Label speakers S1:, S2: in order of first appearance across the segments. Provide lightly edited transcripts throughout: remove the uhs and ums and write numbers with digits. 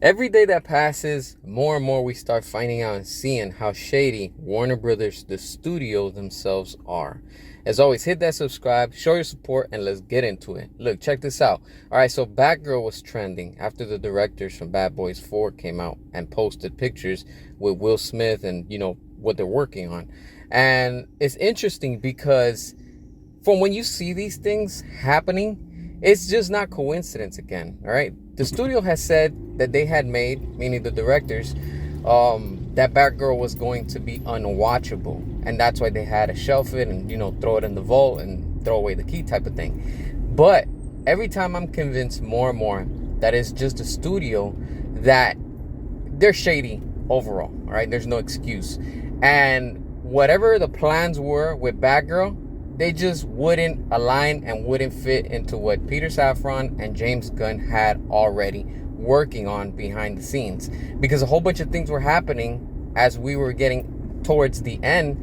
S1: Every day that passes, more and more we start finding out and seeing how shady Warner Brothers, the studio themselves, are. As always, hit that subscribe, show your support, and let's get into it. Look, check this out. All right, so Batgirl was trending after the directors from Bad Boys 4 came out and posted pictures with Will Smith and, what they're working on. And it's interesting because from when you see these things happening, it's just not coincidence again, all right? The studio has said that they had made, meaning the directors, that Batgirl was going to be unwatchable. And that's why they had to shelf it and, throw it in the vault and throw away the key type of thing. But every time I'm convinced more and more that it's just a studio, that they're shady overall, all right? There's no excuse. And whatever the plans were with Batgirl, they just wouldn't align and wouldn't fit into what Peter Safran and James Gunn had already working on behind the scenes. Because a whole bunch of things were happening as we were getting towards the end,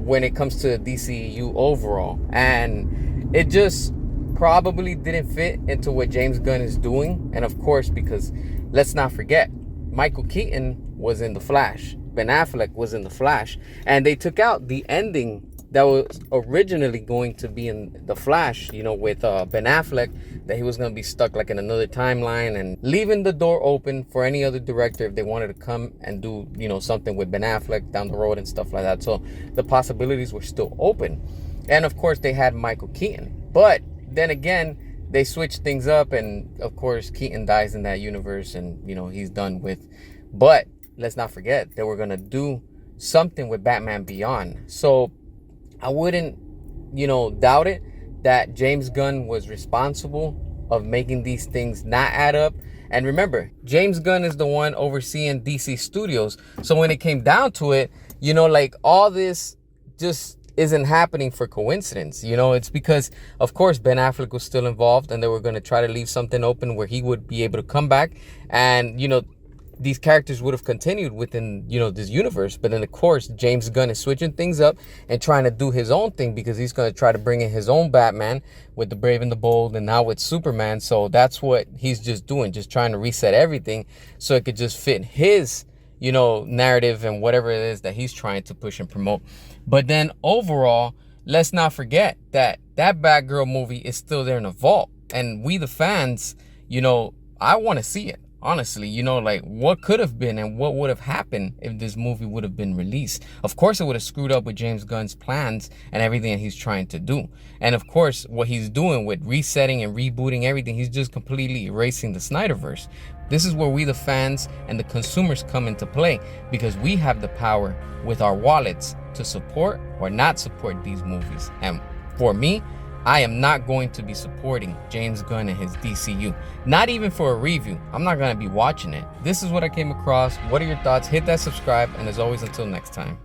S1: when it comes to DCEU overall. And it just probably didn't fit into what James Gunn is doing. And of course, because let's not forget, Michael Keaton was in The Flash. Ben Affleck was in The Flash. And they took out the ending that was originally going to be in The Flash, with Ben Affleck, that he was going to be stuck like in another timeline, and leaving the door open for any other director if they wanted to come and do, something with Ben Affleck down the road and stuff like that. So the possibilities were still open. And of course, they had Michael Keaton. But then again, they switched things up, and of course, Keaton dies in that universe, and, he's done with. But let's not forget, they were going to do something with Batman Beyond. So I wouldn't, doubt it that James Gunn was responsible of making these things not add up. And remember, James Gunn is the one overseeing DC Studios. So when it came down to it, all this just isn't happening for coincidence. It's because, of course, Ben Affleck was still involved, and they were going to try to leave something open where he would be able to come back. And, these characters would have continued within, this universe. But then, of course, James Gunn is switching things up and trying to do his own thing, because he's going to try to bring in his own Batman with the Brave and the Bold, and now with Superman. So that's what he's just doing, just trying to reset everything so it could just fit his, narrative and whatever it is that he's trying to push and promote. But then overall, let's not forget that that Batgirl movie is still there in the vault. And we, the fans, I want to see it. Honestly, what could have been and what would have happened if this movie would have been released. Of course, it would have screwed up with James Gunn's plans and everything that he's trying to do. And of course, what he's doing with resetting and rebooting everything, he's just completely erasing the Snyderverse. This is where we, the fans and the consumers, come into play, because we have the power with our wallets to support or not support these movies. And for me, I am not going to be supporting James Gunn and his DCU. Not even for a review. I'm not going to be watching it. This is what I came across. What are your thoughts? Hit that subscribe. And as always, until next time.